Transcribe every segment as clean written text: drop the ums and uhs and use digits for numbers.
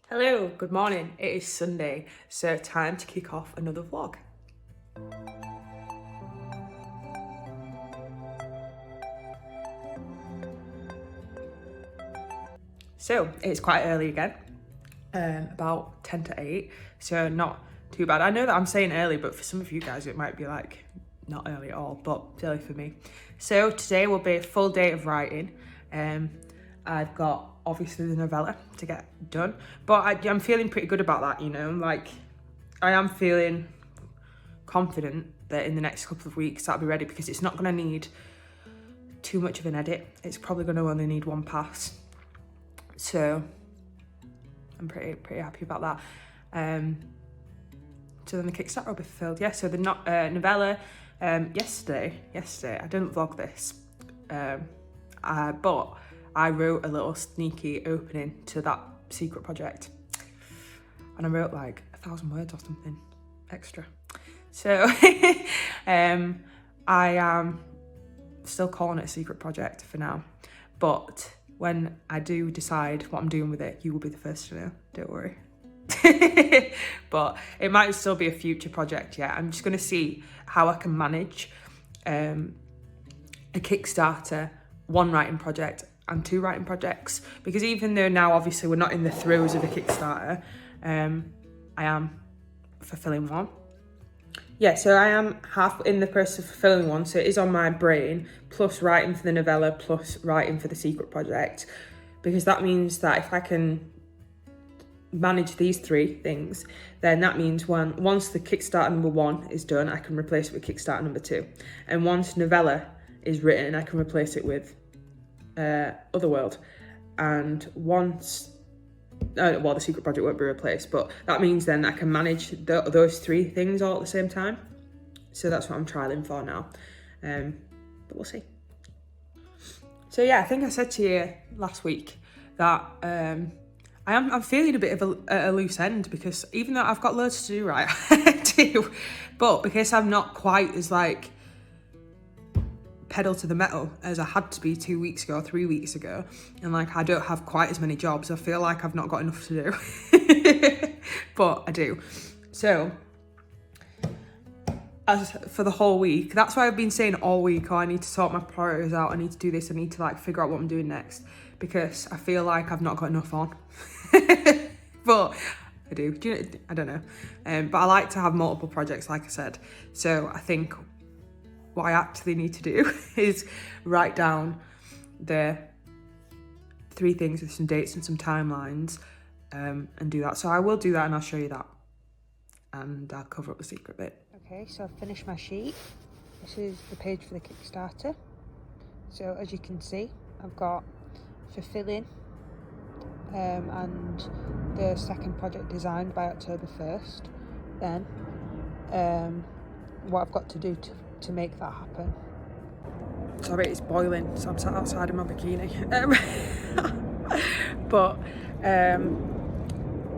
Hello, good morning. It is Sunday, so time to kick off another vlog. So it's quite early again, about 10 to 8, so not too bad. I know that I'm saying early, but for some of you guys it might be like not early at all, but it's early for me. So today will be a full day of writing. I've got obviously the novella to get done, but I'm feeling pretty good about that, you know, like I am feeling confident that in the next couple of weeks that'll be ready, because it's not going to need too much of an edit. It's probably going to only need one pass, so I'm pretty happy about that. So then the Kickstarter will be fulfilled. Yeah, so the novella, yesterday I didn't vlog this, but I wrote a little sneaky opening to that secret project, and I wrote like 1,000 words or something extra. So I am still calling it a secret project for now, but when I do decide what I'm doing with it, you will be the first to know, don't worry. But it might still be a future project. Yeah, I'm just going to see how I can manage a Kickstarter, one writing project and two writing projects, because even though now obviously we're not in the throes of a Kickstarter, I am fulfilling one. Yeah, so I am half in the process of fulfilling one, so it is on my brain, plus writing for the novella, plus writing for the secret project, because that means that if I can manage these three things, then that means once the Kickstarter number 1 is done, I can replace it with Kickstarter number 2, and once novella is written, I can replace it with Otherworld, and once well, the secret project won't be replaced, but that means then I can manage those three things all at the same time. So that's what I'm trialing for now, but we'll see. So yeah, I think I said to you last week that I'm feeling a bit of a loose end, because even though I've got loads to do, right, I do, but because I'm not quite as like pedal to the metal as I had to be 2 weeks ago or 3 weeks ago, and like I don't have quite as many jobs, I feel like I've not got enough to do. But I do. So as for the whole week, that's why I've been saying all week, oh, I need to sort my priorities out, I need to do this, I need to like figure out what I'm doing next, because I feel like I've not got enough on. But I do, I don't know, but I like to have multiple projects, like I said. So I think what I actually need to do is write down the 3 things with some dates and some timelines, and do that. So I will do that, and I'll show you that, and I'll cover up the secret bit. Okay, so I've finished my sheet. This is the page for the Kickstarter. So as you can see, I've got fulfilling and the second project designed by October 1st. Then what I've got to do to make that happen. Sorry, it's boiling, so I'm sat outside in my bikini. But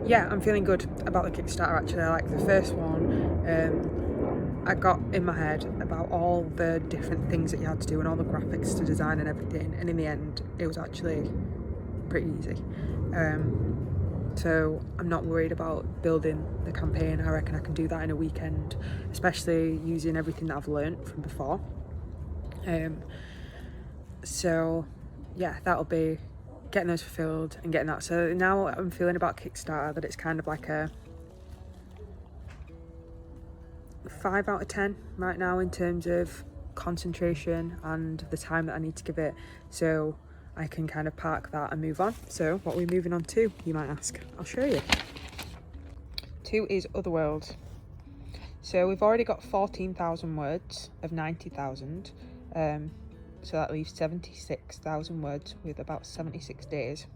yeah, I'm feeling good about the Kickstarter actually. I like the first one. I got in my head about all the different things that you had to do and all the graphics to design and everything, and in the end it was actually pretty easy. So I'm not worried about building the campaign. I reckon I can do that in a weekend, especially using everything that I've learned from before. So yeah, that'll be getting those fulfilled and getting that. So now I'm feeling about Kickstarter that it's kind of like a 5 out of 10 right now in terms of concentration and the time that I need to give it. So I can kind of park that and move on. So what are we moving on to, you might ask? I'll show you. 2 is Otherworld. So we've already got 14,000 words of 90,000. So that leaves 76,000 words with about 76 days.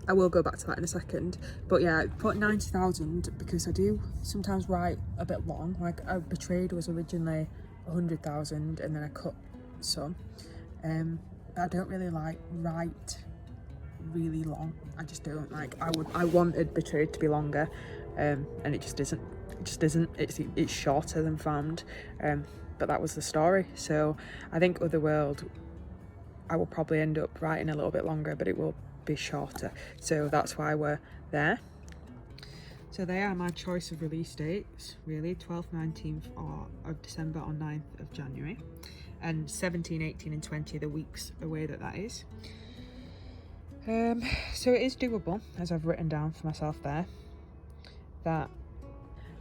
I will go back to that in a second. But yeah, I put 90,000 because I do sometimes write a bit long. Like Betrayed was originally 100,000 and then I cut some. I don't really like write really long. I just don't like. I wanted Betrayed to be longer, and it just isn't. It just isn't. It's shorter than Found, but that was the story. So I think Otherworld, I will probably end up writing a little bit longer, but it will be shorter. So that's why we're there. So they are my choice of release dates, really. 12th, 19th of December or 9th of January. And 17, 18 and 20 are the weeks away that is. So it is doable, as I've written down for myself there, that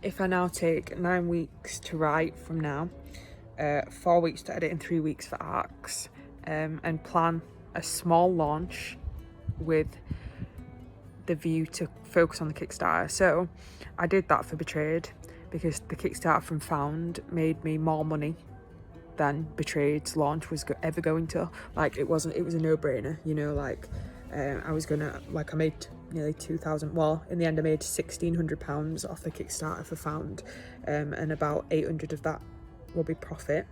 if I now take 9 weeks to write from now, 4 weeks to edit and 3 weeks for arcs, and plan a small launch with the view to focus on the Kickstarter. So I did that for Betrayed because the Kickstarter from Found made me more money than Betrayed's launch was ever going to. Like, it was a no-brainer, you know, like I was gonna, like, I made nearly 2,000, well, in the end I made £1,600 off the Kickstarter for Found, and about 800 of that will be profit,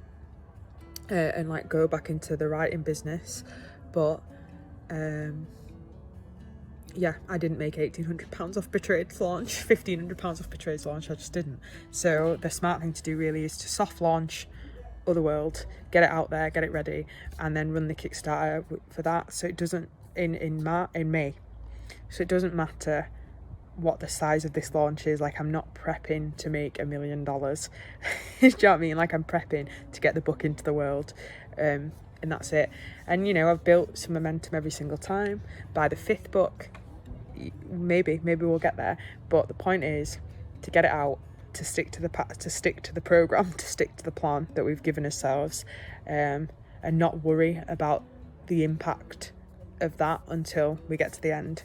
and like go back into the writing business. But yeah, I didn't make £1,800 off Betrayed's launch, £1,500 off Betrayed's launch, I just didn't. So the smart thing to do really is to soft launch Otherworld, get it out there, get it ready, and then run the Kickstarter for that. So it doesn't, in May, so it doesn't matter what the size of this launch is. Like, I'm not prepping to make $1 million. Do you know what I mean? Like, I'm prepping to get the book into the world, and that's it. And, you know, I've built some momentum every single time. By the 5th book, maybe we'll get there. But the point is to get it out, to stick to the program, to stick to the plan that we've given ourselves, and not worry about the impact of that until we get to the end.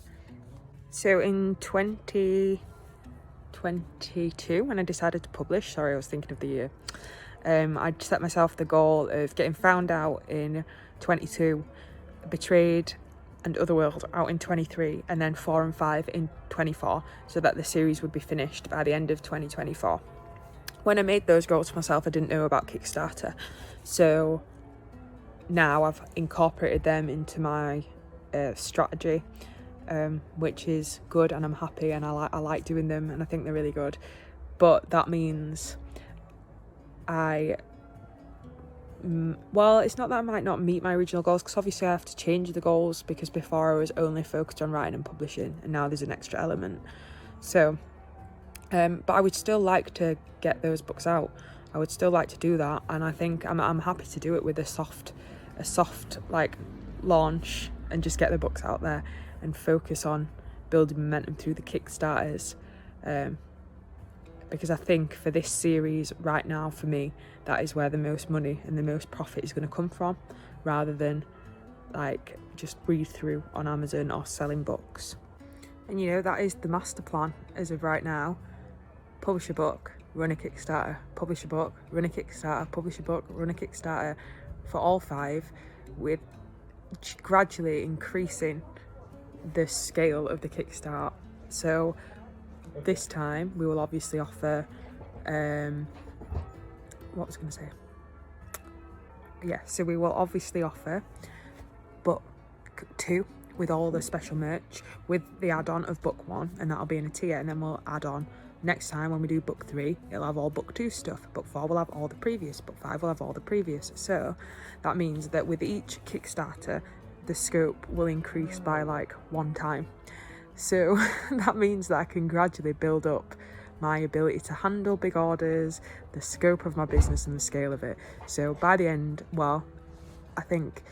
So in 2022, when I decided to publish, sorry, I was thinking of the year, I set myself the goal of getting Found out in 22, Betrayed and Otherworld out in 23, and then 4 and 5 in 24, so that the series would be finished by the end of 2024. When I made those goals for myself, I didn't know about Kickstarter, so now I've incorporated them into my strategy, which is good, and I'm happy, and I like doing them, and I think they're really good. But that means well, it's not that I might not meet my original goals, because obviously I have to change the goals, because before I was only focused on writing and publishing, and now there's an extra element. So but I would still like to get those books out. I would still like to do that, and I think I'm happy to do it with a soft like launch, and just get the books out there and focus on building momentum through the Kickstarters, because I think for this series right now, for me, that is where the most money and the most profit is going to come from, rather than like just read through on Amazon or selling books. And you know, that is the master plan as of right now. Publish a book, run a Kickstarter, publish a book, run a Kickstarter, publish a book, run a Kickstarter, for all 5, with gradually increasing the scale of the Kickstart. So this time we will obviously offer so we will obviously offer book 2 with all the special merch, with the add-on of book 1, and that'll be in a tier, and then we'll add on next time when we do book 3, it'll have all book 2 stuff, book 4 will have all the previous, book 5 will have all the previous. So that means that with each Kickstarter, the scope will increase by like 1 time. So that means that I can gradually build up my ability to handle big orders, the scope of my business and the scale of it. So by the end, well, I think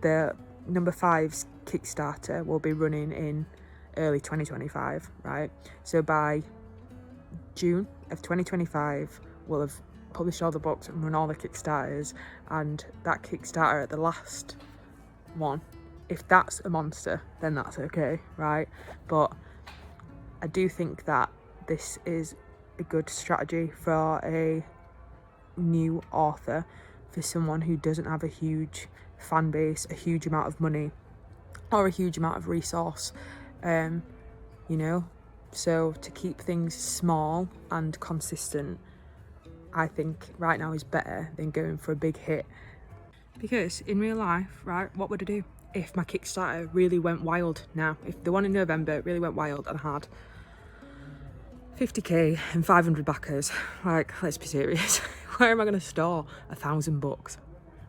the number 5's Kickstarter will be running in early 2025, right? So by June of 2025, we'll have published all the books and run all the Kickstarters, and that Kickstarter at the last one, if that's a monster, then that's okay, right? But I do think that this is a good strategy for a new author, for someone who doesn't have a huge fan base, a huge amount of money, or a huge amount of resource, you know. So to keep things small and consistent, I think right now is better than going for a big hit. Because in real life, right, what would I do if my Kickstarter really went wild now? If the one in November really went wild and I had 50k and 500 backers, like, let's be serious. Where am I going to store 1,000 books?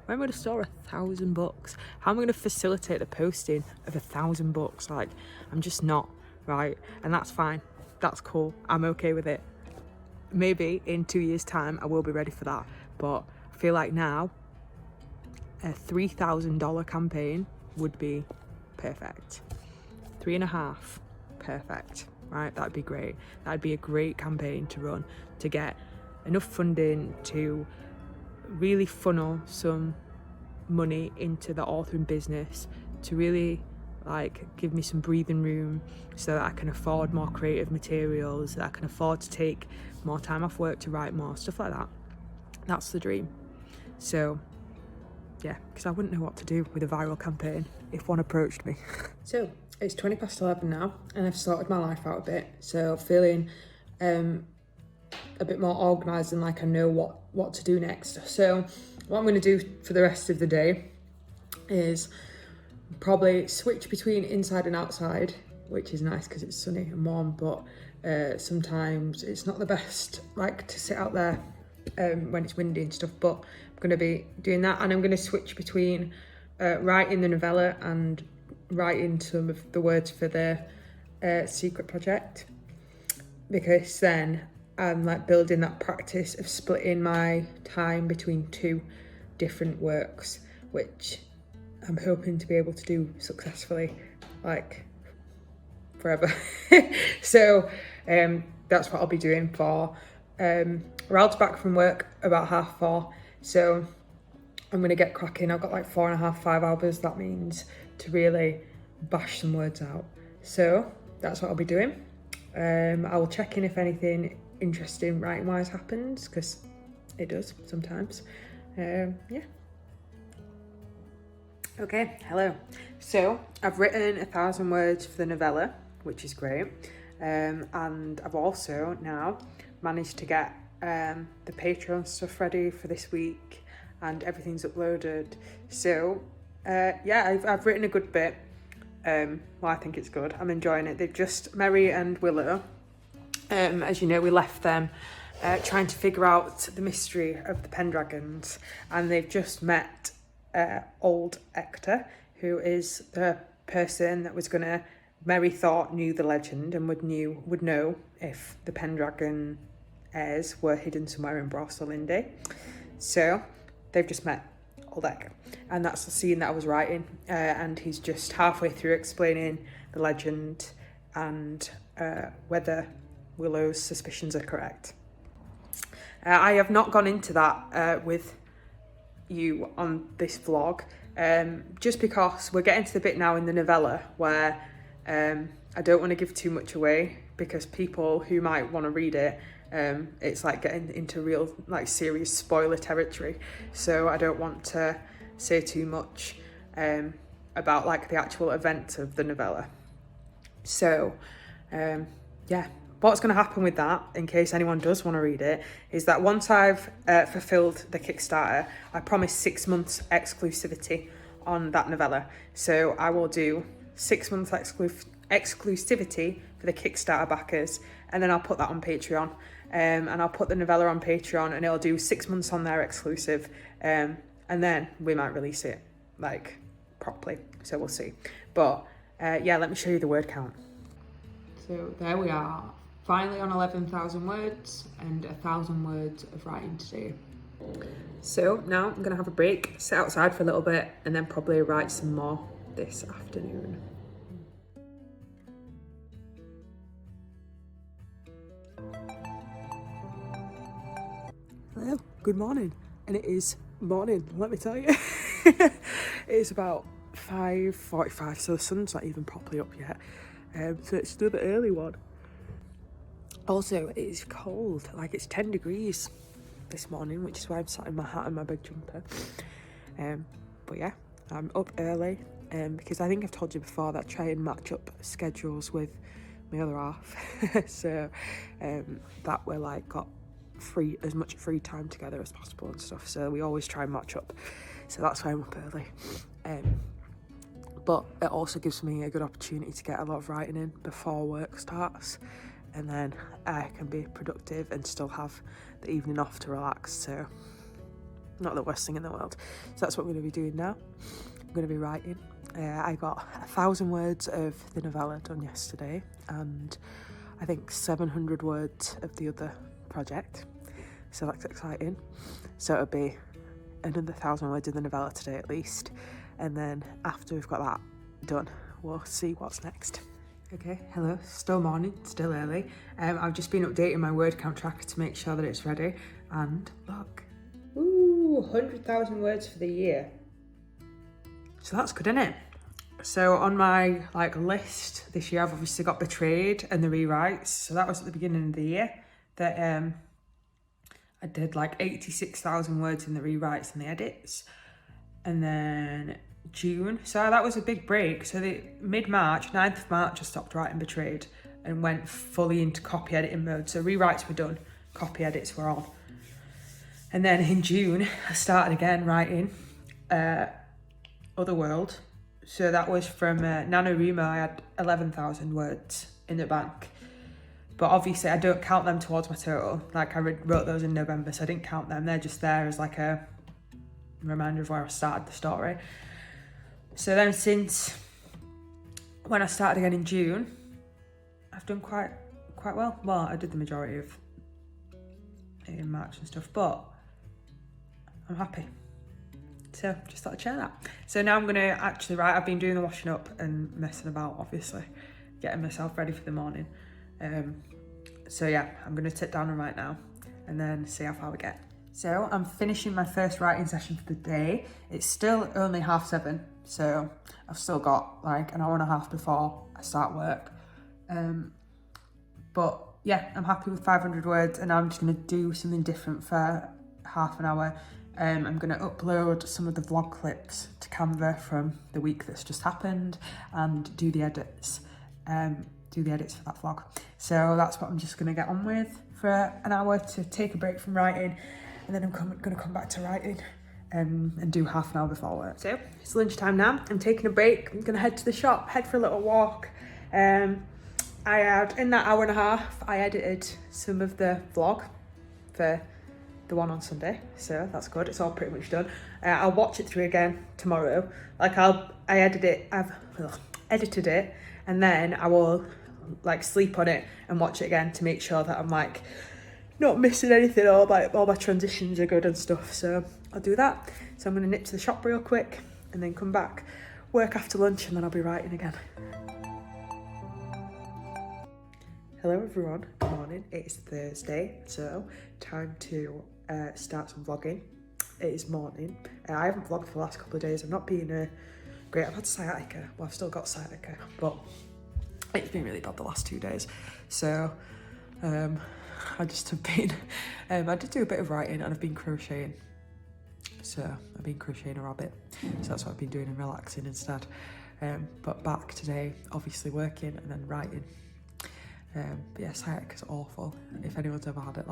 Where am I going to store 1,000 books? How am I going to facilitate the posting of 1,000 books? Like, I'm just not, right? And that's fine. that's cool. I'm okay with it. Maybe in 2 years' time I will be ready for that, but I feel like now a $3,000 campaign would be perfect. 3.5, perfect, right? That'd be great. That'd be a great campaign to run, to get enough funding to really funnel some money into the authoring business, to really like give me some breathing room so that I can afford more creative materials, that I can afford to take more time off work to write more, stuff like that. That's the dream. So yeah, because I wouldn't know what to do with a viral campaign if one approached me. So it's 11:20 now, and I've sorted my life out a bit, so feeling a bit more organised and like I know what to do next. So what I'm going to do for the rest of the day is probably switch between inside and outside, which is nice because it's sunny and warm, but sometimes it's not the best like to sit out there when it's windy and stuff, but I'm going to be doing that, and I'm going to switch between writing the novella and writing some of the words for the secret project, because then I'm like building that practice of splitting my time between two different works, which I'm hoping to be able to do successfully, like forever. So that's what I'll be doing for Ralph's back from work about 4:30, so I'm gonna get cracking. I've got like 4.5, 5 hours, that means, to really bash some words out. So that's what I'll be doing. I will check in if anything interesting writing wise happens, because it does sometimes. Yeah. Okay, hello. So I've written 1,000 words for the novella, which is great. And I've also now managed to get the Patreon stuff ready for this week, and everything's uploaded. So yeah, I've written a good bit. Well, I think it's good. I'm enjoying it. They've just, Mary and Willow, as you know, we left them trying to figure out the mystery of the Pendragons, and they've just met old Hector, who is the person that was gonna, Mary thought knew the legend and would know if the Pendragon heirs were hidden somewhere in Bros or Lindy. So they've just met old Hector, and that's the scene that I was writing, and he's just halfway through explaining the legend and whether Willow's suspicions are correct. I have not gone into that with you on this vlog, just because we're getting to the bit now in the novella where I don't want to give too much away, because people who might want to read it, it's like getting into real like serious spoiler territory, so I don't want to say too much about like the actual event of the novella. So yeah, what's going to happen with that, in case anyone does want to read it, is that once I've fulfilled the Kickstarter, I promise 6 months exclusivity on that novella. So I will do 6 months exclusivity for the Kickstarter backers, and then I'll put that on Patreon, and I'll put the novella on Patreon, and it'll do 6 months on there exclusive, and then we might release it like properly, so we'll see. But yeah, let me show you the word count. So there we are, finally on 11,000 words and 1,000 words of writing today. So now I'm gonna have a break, sit outside for a little bit, and then probably write some more this afternoon. Hello, good morning. And it is morning, let me tell you. It is about 5:45, so the sun's not even properly up yet. So it's still the early one. Also, it is cold, like it's 10 degrees this morning, which is why I'm sat in my hat and my big jumper. But yeah, I'm up early because I think I've told you before that I try and match up schedules with my other half. So that we're like got as much free time together as possible and stuff. So we always try and match up. So that's why I'm up early. But it also gives me a good opportunity to get a lot of writing in before work starts, and then I can be productive and still have the evening off to relax. So not the worst thing in the world. So that's what I'm going to be doing now. I'm going to be writing. I got 1,000 words of the novella done yesterday, and I think 700 words of the other project. So that's exciting. So it'll be another 1,000 words in the novella today at least. And then after we've got that done, we'll see what's next. Okay, hello, still morning, still early. I've just been updating my word count tracker to make sure that it's ready. And look, ooh, 100,000 words for the year. So that's good, isn't it? So on my list this year, I've obviously got Betrayed and the rewrites. So that was at the beginning of the year that I did 86,000 words in the rewrites and the edits. And then June, so that was a big break. So the mid-March, 9th of March, I stopped writing Betrayed and went fully into copy editing mode. So rewrites were done, copy edits were on. And then in June, I started again writing Otherworld. So that was from NaNoWriMo. I had 11,000 words in the bank. But obviously I don't count them towards my total. I wrote those in November, so I didn't count them. They're just there as a reminder of where I started the story. So then since when I started again in June, I've done quite well. Well, I did the majority of it in March and stuff, but I'm happy. So just thought I'd share that. So now I'm gonna actually write. I've been doing the washing up and messing about, obviously, getting myself ready for the morning. So yeah, I'm gonna sit down and write now and then see how far we get. So I'm finishing my first writing session for the day. It's still only 7:30, so I've still got an hour and a half before I start work. But yeah, I'm happy with 500 words, and I'm just gonna do something different for half an hour. I'm gonna upload some of the vlog clips to Canva from the week that's just happened and do the edits. Do the edits for that vlog. So that's what I'm just gonna get on with for an hour to take a break from writing, and then I'm gonna come back to writing and do half an hour before work. So it's lunchtime now. I'm taking a break. I'm gonna head to the shop, head for a little walk. I had, in that hour and a half, I edited some of the vlog for the one on Sunday, so that's good. It's all pretty much done. I'll watch it through again tomorrow. I've edited it, and then I will sleep on it and watch it again to make sure that I'm not missing anything, or all my transitions are good and stuff. So I'll do that. So I'm gonna nip to the shop real quick and then come back, work after lunch, and then I'll be writing again. Hello everyone, good morning. It's Thursday, so time to start some vlogging. It is morning. I haven't vlogged for the last couple of days. I've not been great. I've had sciatica. Well, I've still got sciatica, but it's been really bad the last 2 days. So I just have been, I did do a bit of writing and I've been crocheting. So I've been crocheting a rabbit. So that's what I've been doing and relaxing instead. But back today, obviously working and then writing. But yeah, sciatica's awful. If anyone's ever had it,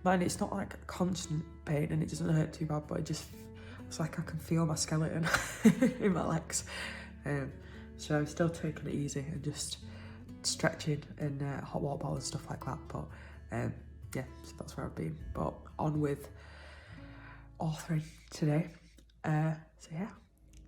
mine, it's not constant pain and it doesn't hurt too bad, but it's I can feel my skeleton in my legs. So I'm still taking it easy and just stretching and hot water bottle and stuff like that. But yeah, so that's where I've been. But on with authoring today. So yeah.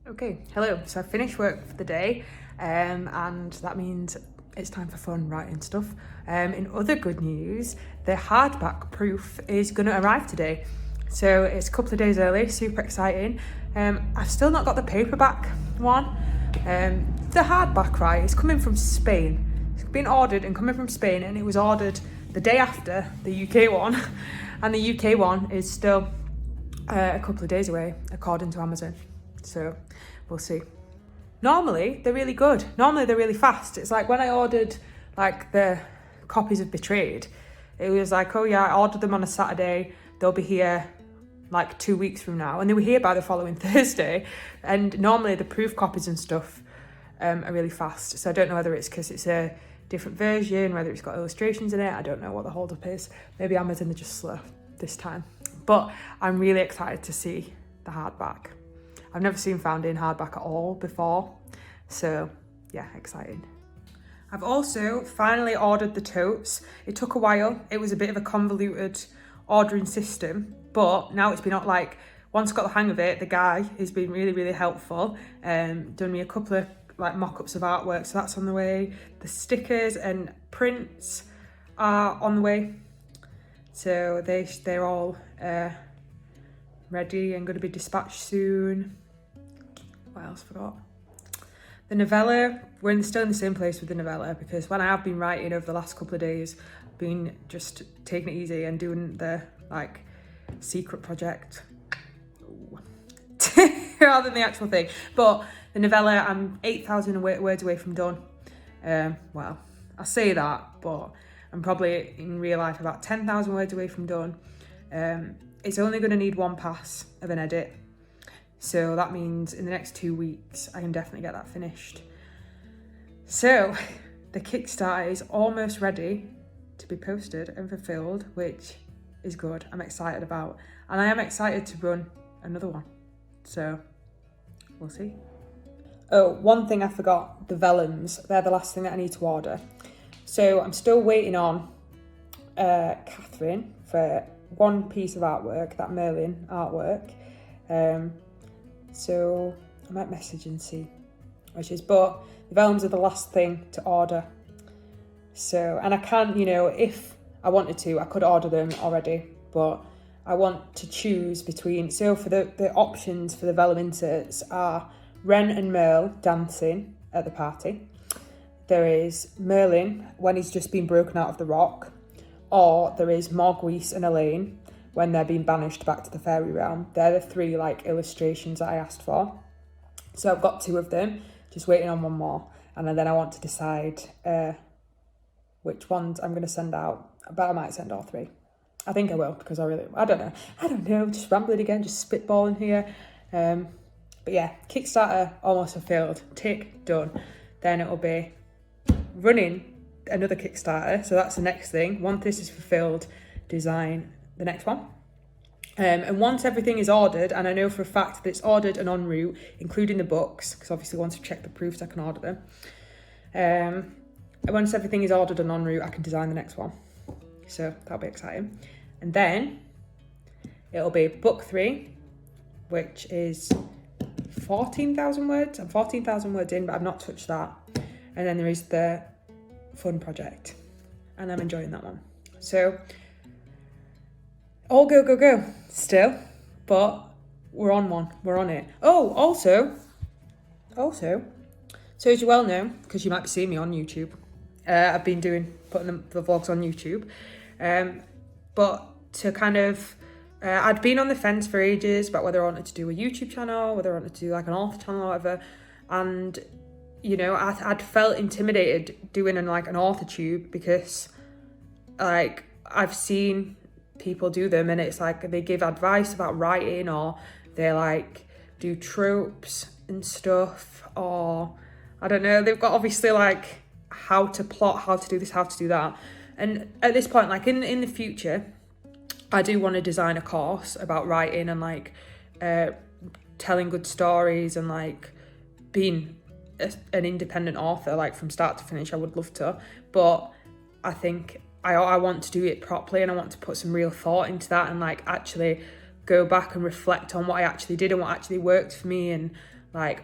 Okay, hello. So I finished work for the day, and that means it's time for fun writing stuff. In other good news, the hardback proof is going to arrive today. So it's a couple of days early, super exciting. I've still not got the paperback one. The hardback, right, it's coming from Spain. It's been ordered and coming from Spain, and it was ordered the day after the UK one. And the UK one is still a couple of days away, according to Amazon. So we'll see. Normally, they're really good. Normally, they're really fast. It's when I ordered the copies of Betrayed, it was oh yeah, I ordered them on a Saturday. They'll be here 2 weeks from now. And they were here by the following Thursday. And normally the proof copies and stuff are really fast. So I don't know whether it's because it's a different version, whether it's got illustrations in it. I don't know what the hold up is. Maybe Amazon are just slow this time. But I'm really excited to see the hardback. I've never seen found in hardback at all before. So yeah, exciting. I've also finally ordered the totes. It took a while. It was a bit of a convoluted ordering system, but now it's been once I got the hang of it, the guy has been really, really helpful. Done me a couple of mock-ups of artwork, so that's on the way. The stickers and prints are on the way. So they're all ready and going to be dispatched soon. What else I forgot? The novella, we're still in the same place with the novella, because when I have been writing over the last couple of days, been just taking it easy and doing the like secret project rather than the actual thing. But the novella, I'm 8,000 words away from done. Well, I say that, but I'm probably in real life about 10,000 words away from done. It's only going to need one pass of an edit. So that means in the next 2 weeks, I can definitely get that finished. So the Kickstarter is almost ready to be posted and fulfilled, which is good. I'm excited about. And I am excited to run another one. So we'll see. Oh, one thing I forgot, the vellums. They're the last thing that I need to order. So I'm still waiting on Catherine for one piece of artwork, that Merlin artwork. So I might message and see which is, but the vellums are the last thing to order. So, and I can, if I wanted to, I could order them already, but I want to choose between, so for the options for the vellum inserts are Ren and Merle dancing at the party. There is Merlin when he's just been broken out of the rock, or there is Morgwys and Elaine when they're being banished back to the fairy realm. They're the three illustrations that I asked for. So I've got 2 of them, just waiting on one more. And then I want to decide which ones I'm going to send out, but I might send all 3. I think I will, because I don't know, just rambling again, just spitballing here. But yeah, Kickstarter almost fulfilled, tick, done. Then it'll be running another Kickstarter, so that's the next thing. Once this is fulfilled, design the next one. And once everything is ordered, and I know for a fact that it's ordered and en route, including the books, because obviously once I've checked the proofs, I can order them. And once everything is ordered and en route, I can design the next one. So that'll be exciting. And then it'll be book 3, which is 14,000 words. I'm 14,000 words in, but I've not touched that. And then there is the fun project, and I'm enjoying that one. So all go still, but we're on one. We're on it. Oh, also, so as you well know, because you might be seeing me on YouTube, I've been putting the vlogs on YouTube. But to kind of, I'd been on the fence for ages about whether I wanted to do a YouTube channel, whether I wanted to do an author channel or whatever. And, I'd felt intimidated doing an author tube, because I've seen people do them, and it's they give advice about writing, or they do tropes and stuff, or I don't know, they've got obviously how to plot, how to do this, how to do that. And at this point, in the future, I do want to design a course about writing and telling good stories and being an independent author, from start to finish. I would love to, but I think I want to do it properly, and I want to put some real thought into that, and actually go back and reflect on what I actually did and what actually worked for me, and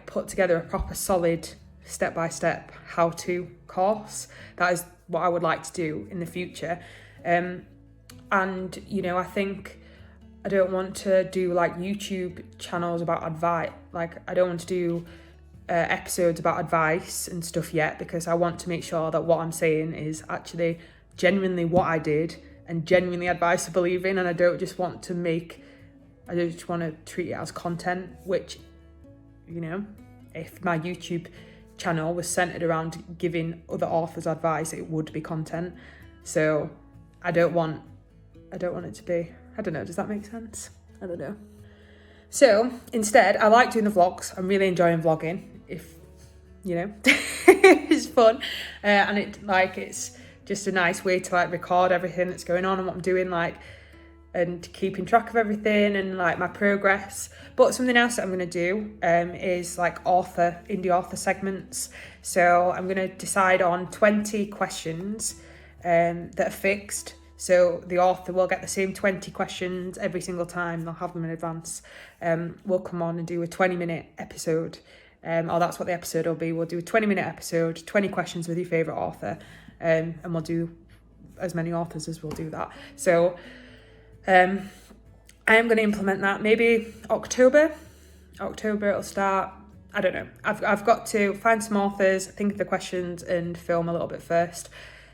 put together a proper solid step-by-step how-to course. That is what I would like to do in the future. And I think I don't want to do YouTube channels about advice. I don't want to do episodes about advice and stuff yet, because I want to make sure that what I'm saying is actually genuinely what I did and genuinely advice I believe in. And I don't just want to treat it as content, which, if my YouTube channel was centered around giving other authors advice, it would be content. So I don't want it to be, I don't know, does that make sense? I don't know. So instead, I like doing the vlogs. I'm really enjoying vlogging, if it's fun, and it's just a nice way to record everything that's going on and what I'm doing, and keeping track of everything and my progress. But something else that I'm going to do is indie author segments. So I'm going to decide on 20 questions that are fixed. So the author will get the same 20 questions every single time. They'll have them in advance. We'll come on and do a 20-minute episode. Or that's what the episode will be. We'll do a 20-minute episode, 20 questions with your favourite author. and we'll do as many authors as we'll do that. So I am going to implement that maybe October it'll start. I don't know. I've got to find some authors, think of the questions and film a little bit first.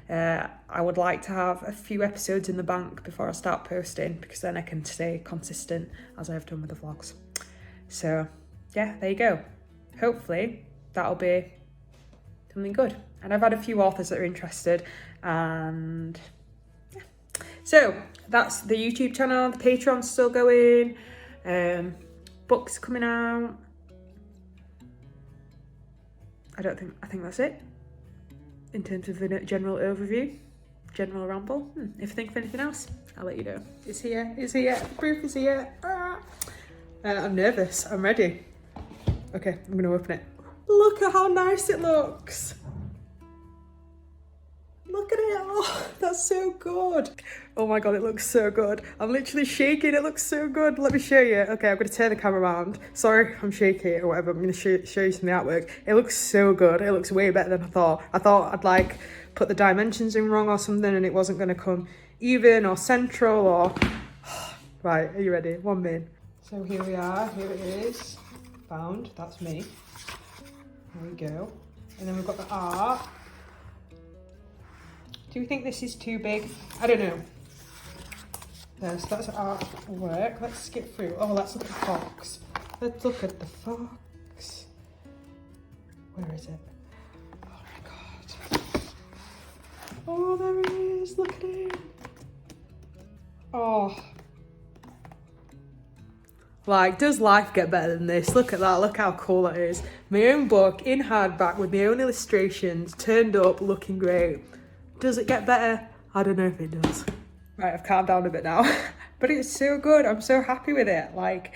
I would like to have a few episodes in the bank before I start posting, because then I can stay consistent as I have done with the vlogs. So yeah, there you go. Hopefully that'll be something good. And I've had a few authors that are interested, and yeah. So that's the YouTube channel. The Patreon's still going. Books coming out. I think that's it in terms of the general overview, general ramble. If I think of anything else, I'll let you know. It's here, the proof is here. I'm nervous, I'm ready. Okay, I'm gonna open it. Look at how nice it looks. Look at it, oh, that's so good. Oh my God, it looks so good. I'm literally shaking, it looks so good. Let me show you. Okay, I'm gonna turn the camera around. Sorry, I'm shaky or whatever. I'm gonna show you some of the artwork. It looks so good. It looks way better than I thought. I thought I'd like put the dimensions in wrong or something and it wasn't gonna come even or central or... Right, are you ready? 1 min. So here we are, here it is. Found, that's me. There we go. And then we've got the art. Do you think this is too big? I don't know. So that's artwork. Let's skip through. Oh, let's look at the fox. Let's look at the fox. Where is it? Oh my God. Oh, there he is. Look at him. Oh. Like, does life get better than this? Look at that. Look how cool that is. My own book in hardback with my own illustrations, turned up, looking great. Does it get better? I don't know if it does. Right, I've calmed down a bit now. But it's so good. I'm so happy with it. Like,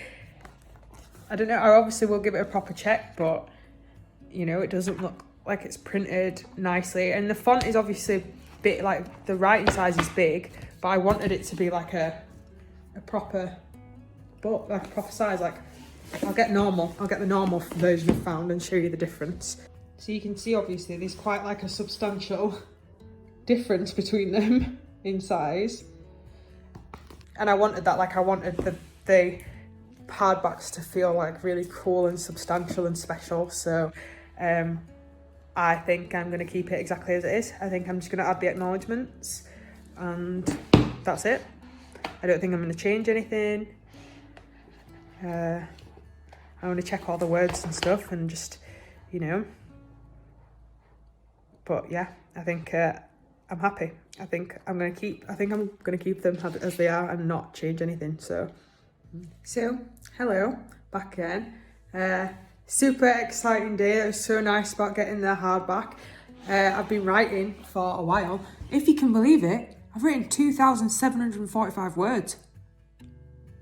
I don't know. I obviously will give it a proper check, but, you know, it doesn't look like it's printed nicely. And the font is obviously bit, like, the writing size is big, but I wanted it to be like a proper book, like a proper size. Like, I'll get the normal version of Found and show you the difference. So you can see, obviously, there's quite like a substantial difference between them in size, and I wanted that. Like, I wanted the hardbacks to feel like really cool and substantial and special. So I think I'm going to keep it exactly as it is. I think I'm just going to add the acknowledgements and that's it. I don't think I'm going to change anything. I want to check all the words and stuff and just, you know, but yeah, I think I'm happy. I think I'm going to keep them as they are and not change anything. So hello, back again. Super exciting day. It was so nice about getting the hardback. I've been writing for a while. If you can believe it, I've written 2,745 words.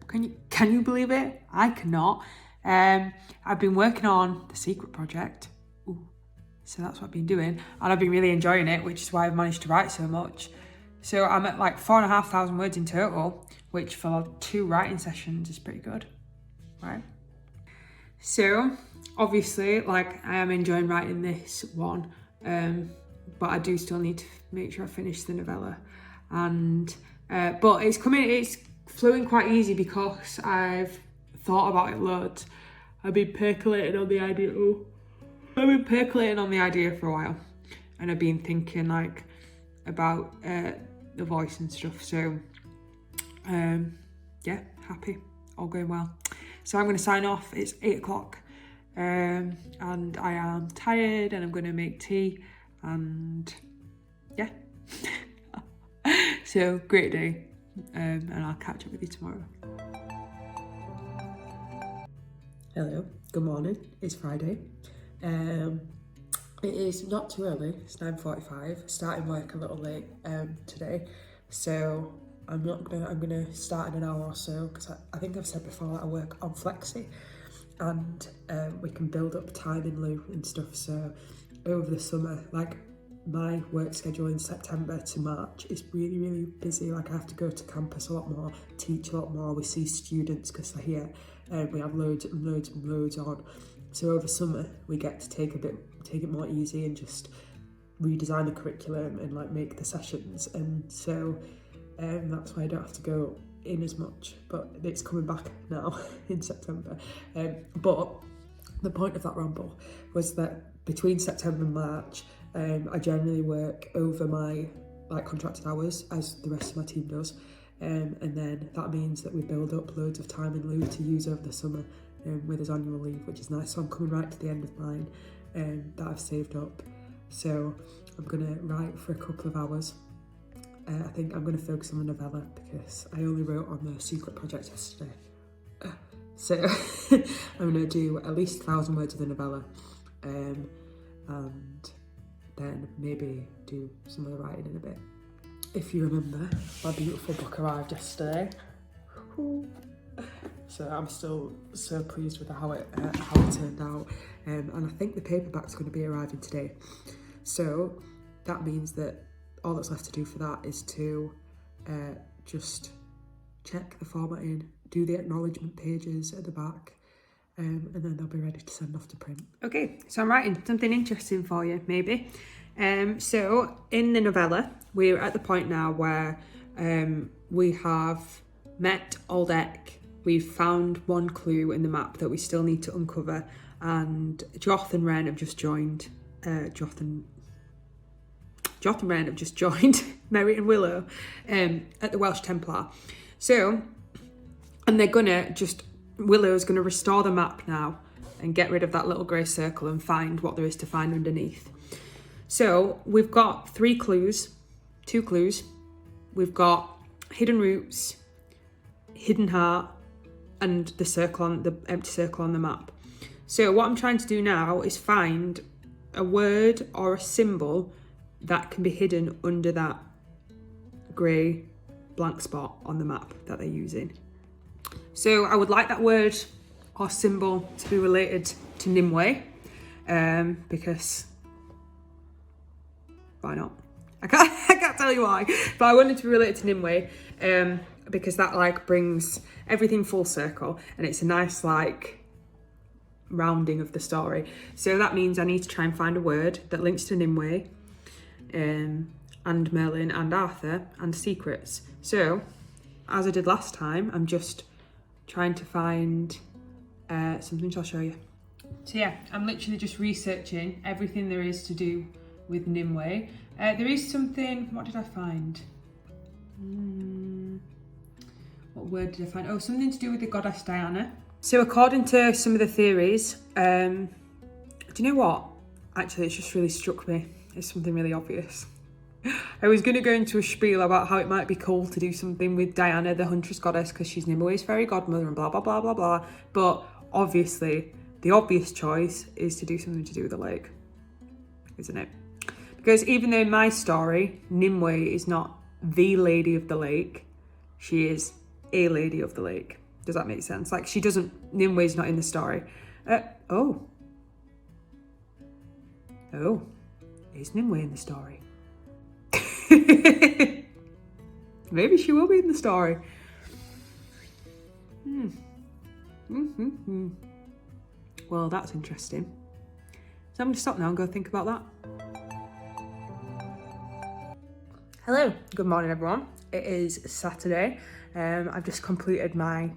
Can you believe it? I cannot. I've been working on the secret project. So that's what I've been doing, and I've been really enjoying it, which is why I've managed to write so much. So I'm at like 4,500 words in total, which for 2 writing sessions is pretty good, right? So obviously, like, I am enjoying writing this one, but I do still need to make sure I finish the novella. And but it's flowing quite easy because I've thought about it loads. I've been percolating on the idea. I've been percolating on the idea for a while, and I've been thinking like about the voice and stuff. So yeah, happy, all going well. So I'm going to sign off. It's 8 o'clock, and I am tired, and I'm going to make tea, and yeah. So great day, and I'll catch up with you tomorrow. Hello, good morning. It's Friday. It is not too early. It's 9:45. Starting work a little late today, so I'm gonna start in an hour or so, because I think I've said before that I work on Flexi, and we can build up time in lieu and stuff. So over the summer, like, my work schedule in September to March is really, really busy. Like, I have to go to campus a lot more, teach a lot more. We see students because they're here, and we have loads and loads and loads on. So over summer, we get to take it more easy and just redesign the curriculum and like make the sessions, and so that's why I don't have to go in as much, but it's coming back now in September. But the point of that ramble was that between September and March, I generally work over my like contracted hours as the rest of my team does, and then that means that we build up loads of time in lieu to use over the summer with his annual leave, which is nice. So I'm coming right to the end of mine that I've saved up, so I'm gonna write for a couple of hours. I think I'm going to focus on the novella because I only wrote on the secret project yesterday. So I'm going to do at least 1,000 words of the novella, and then maybe do some of the writing in a bit. If you remember, my beautiful book arrived yesterday. So I'm still so pleased with how it turned out. And I think the paperback's going to be arriving today. So that means that all that's left to do for that is to just check the formatting, do the acknowledgement pages at the back, and then they'll be ready to send off to print. Okay, so I'm writing something interesting for you, maybe. So in the novella, we're at the point now where we have met Oldek, we've found one clue in the map that we still need to uncover, and Joth and Ren have just joined. Joth and Ren have just joined Merry and Willow at the Welsh Templar. So, and they're gonna Willow's gonna restore the map now and get rid of that little grey circle and find what there is to find underneath. So we've got 2 clues. We've got hidden roots, hidden heart, and the empty circle on the map. So what I'm trying to do now is find a word or a symbol that can be hidden under that grey blank spot on the map that they're using. So I would like that word or symbol to be related to Nimue, because why not? I can't tell you why, but I wanted to be related to Nimue, because that like brings everything full circle and it's a nice like rounding of the story. So that means I need to try and find a word that links to Nimue, and Merlin and Arthur and secrets. So, as I did last time, I'm just trying to find something which I'll show you. So yeah, I'm literally just researching everything there is to do with Nimue. There is something, what did I find? What word did I find? Oh, something to do with the goddess Diana. So according to some of the theories, do you know what? Actually, it's just really struck me. It's something really obvious. I was going to go into a spiel about how it might be cool to do something with Diana, the huntress goddess, because she's Nimue's fairy godmother and blah, blah, blah, blah, blah. But obviously, the obvious choice is to do something to do with the lake, isn't it? Because even though in my story, Nimue is not the lady of the lake, she is a lady of the lake. Does that make sense? Like, Nimue's not in the story. Oh, is Nimue in the story? Maybe she will be in the story. Well, that's interesting. So I'm going to stop now and go think about that. Hello, good morning everyone. It is Saturday. I've just completed my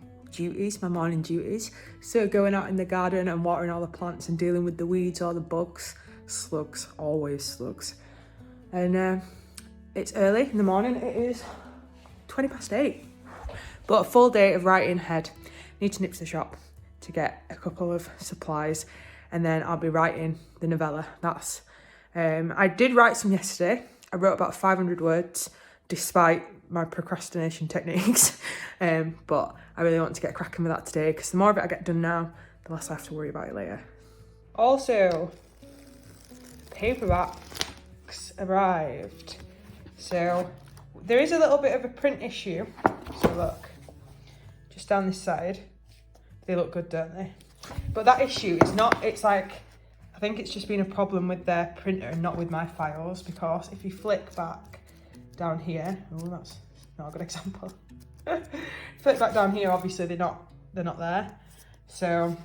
morning duties. So going out in the garden and watering all the plants and dealing with the weeds or the bugs. Slugs, always slugs. And it's early in the morning, it is 8:20. But a full day of writing ahead. Need to nip to the shop to get a couple of supplies and then I'll be writing the novella. I did write some yesterday. I wrote about 500 words despite my procrastination techniques. But I really want to get cracking with that today because the more of it I get done now, the less I have to worry about it later. Also, paperbacks arrived. So there is a little bit of a print issue. So look, just down this side. They look good, don't they? But that issue is not, it's like, I think it's just been a problem with their printer and not with my files, because if you flick back down here, oh, that's not a good example. Flick back down here, obviously they're not there. So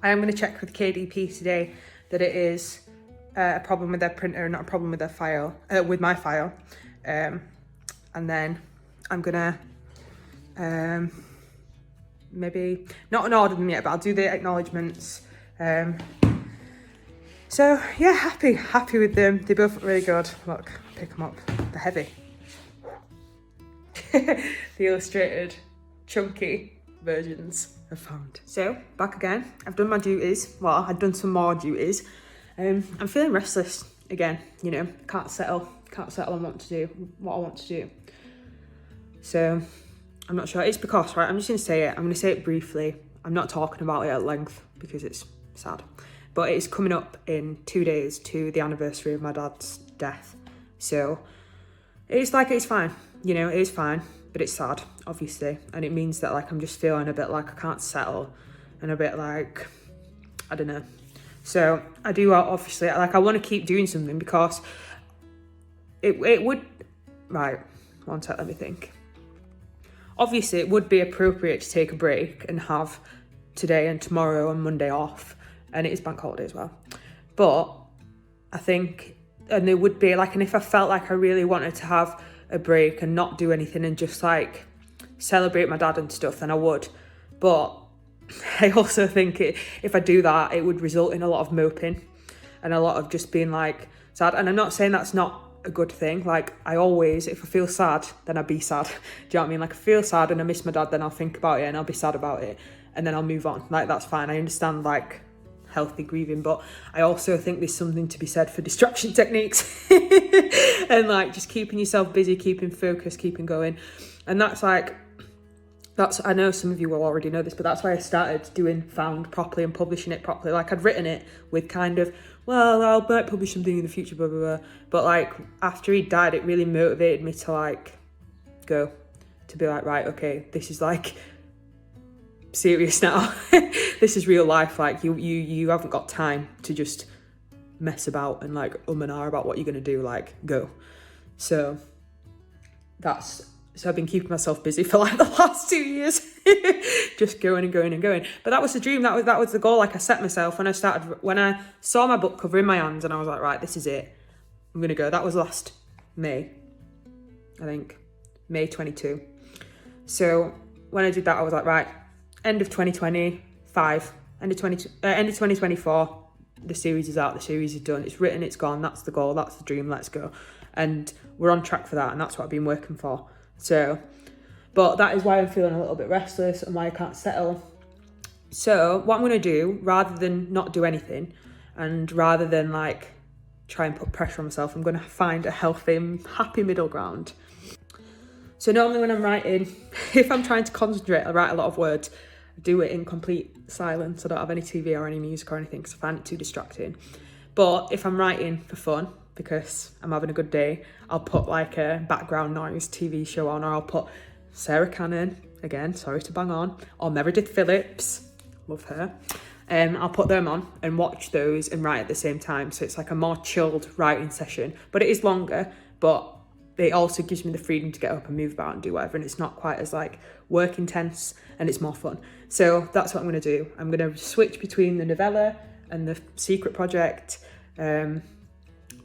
I am going to check with KDP today that it is a problem with their printer, not a problem with their file, with my file. And then I'm gonna maybe not order them yet, but I'll do the acknowledgements. So yeah, happy with them. They both look really good. Look, pick them up. They're heavy. The illustrated, chunky versions I've found. So back again. I've done my duties. Well, I've done some more duties. I'm feeling restless again. You know, can't settle on what I want to do. So I'm not sure. It's because, right, I'm just gonna say it. I'm gonna say it briefly. I'm not talking about it at length because it's sad. But it's coming up in 2 days to the anniversary of my dad's death. So it's fine. You know, it is fine, but it's sad, obviously. And it means that like I'm just feeling a bit like I can't settle and a bit like, I don't know. So I do obviously, like I want to keep doing something because it would, right, one sec, let me think. Obviously it would be appropriate to take a break and have today and tomorrow and Monday off. And it is bank holiday as well. But I think, and there would be like, and if I felt like I really wanted to have a break and not do anything and just like celebrate my dad and stuff, then I would. But I also think if I do that, it would result in a lot of moping and a lot of just being like sad. And I'm not saying that's not a good thing. Like I always, if I feel sad, then I'll be sad. Do you know what I mean? Like I feel sad and I miss my dad, then I'll think about it and I'll be sad about it. And then I'll move on. Like that's fine. I understand like healthy grieving, but I also think there's something to be said for distraction techniques and like just keeping yourself busy, keeping focused, keeping going. And that's I know some of you will already know this, but that's why I started doing Found properly and publishing it properly. Like I'd written it with kind of, well, I might publish something in the future, blah, blah, blah. But like after he died, it really motivated me to like go, to be like, right, okay, this is like serious now. This is real life. Like you haven't got time to just mess about and like and ah about what you're gonna do. Like go. So I've been keeping myself busy for like the last 2 years, just going and going and going. But that was the dream. That was the goal. Like I set myself when I saw my book cover in my hands, and I was like, right, this is it. I'm gonna go. That was last May, I think, May 22. So when I did that, I was like, right, end of 2025, end of 2024. The series is out. The series is done. It's written. It's gone. That's the goal. That's the dream. Let's go. And we're on track for that. And that's what I've been working for. So, but that is why I'm feeling a little bit restless and why I can't settle. So what I'm going to do, rather than not do anything and rather than like try and put pressure on myself, I'm going to find a healthy and happy middle ground. So normally when I'm writing, if I'm trying to concentrate, I write a lot of words. I do it in complete silence. I don't have any TV or any music or anything because I find it too distracting. But if I'm writing for fun, because I'm having a good day, I'll put like a background noise TV show on, or I'll put Sarah Cannon, again, sorry to bang on, or Meredith Phillips, love her. I'll put them on and watch those and write at the same time. So it's like a more chilled writing session, but it is longer, but it also gives me the freedom to get up and move about and do whatever. And it's not quite as like work intense and it's more fun. So that's what I'm going to do. I'm going to switch between the novella and the secret project.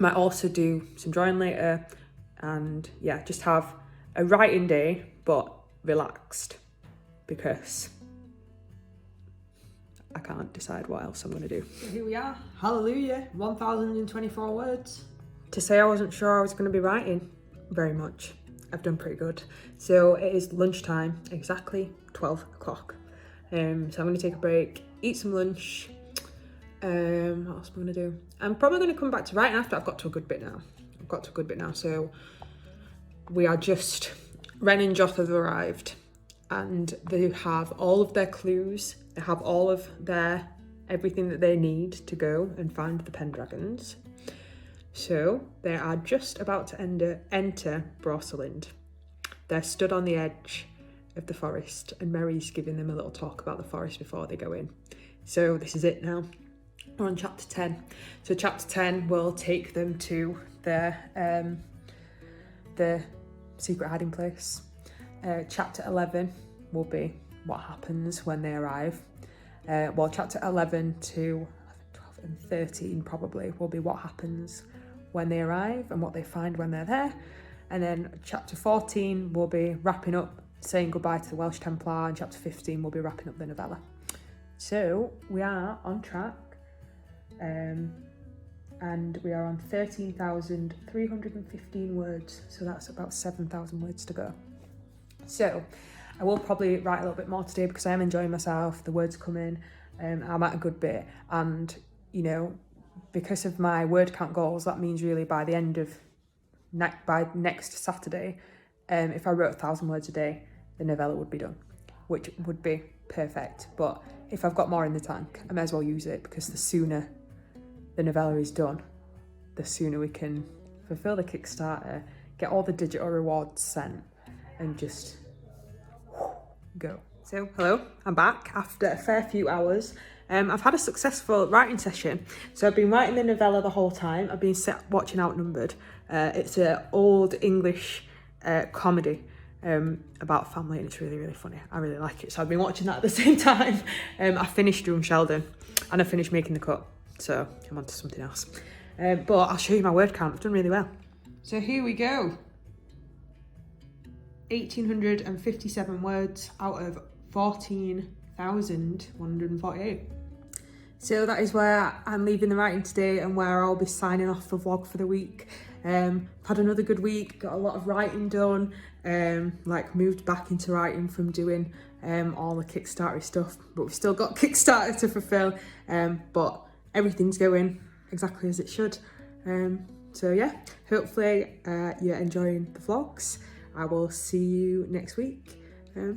Might also do some drawing later, and yeah, just have a writing day, but relaxed, because I can't decide what else I'm going to do. So here we are, hallelujah, 1,024 words. To say I wasn't sure I was going to be writing very much, I've done pretty good. So it is lunchtime, exactly 12 o'clock. So I'm going to take a break, eat some lunch. What else am I going to do? I'm probably going to come back to writing after I've got to a good bit now. So we are just, Ren and Joth have arrived and they have all of their clues. They have all of everything that they need to go and find the Pendragons. So they are just about to enter Brosalind. They're stood on the edge of the forest and Mary's giving them a little talk about the forest before they go in. So this is it now. We're on chapter 10. So chapter 10 will take them to the secret hiding place. Chapter 11 will be what happens when they arrive. Chapter 11 to and 13 probably will be what happens when they arrive and what they find when they're there. And then chapter 14 will be wrapping up, saying goodbye to the Welsh Templar, and chapter 15 will be wrapping up the novella. So we are on track, and we are on 13,315 words, so that's about 7,000 words to go. So I will probably write a little bit more today because I am enjoying myself, the words come in, I'm at a good bit, and you know, because of my word count goals, that means really by the end of by next Saturday, if I wrote 1,000 words a day, the novella would be done, which would be perfect. But if I've got more in the tank, I may as well use it, because the sooner the novella is done, the sooner we can fulfill the Kickstarter, get all the digital rewards sent, and just go. So hello, I'm back after a fair few hours. I've had a successful writing session. So I've been writing the novella the whole time. I've been watching Outnumbered. It's an old English comedy about family, and it's really, really funny. I really like it. So I've been watching that at the same time. I finished Sheldon, and I finished Making the Cut. So I'm on to something else. But I'll show you my word count. I've done really well. So here we go. 1,857 words out of 14,148. So that is where I'm leaving the writing today, and where I'll be signing off the vlog for the week. Had another good week, got a lot of writing done, like moved back into writing from doing all the Kickstarter stuff, but we've still got Kickstarter to fulfill, but everything's going exactly as it should. So yeah, hopefully you're enjoying the vlogs. I will see you next week. Yeah.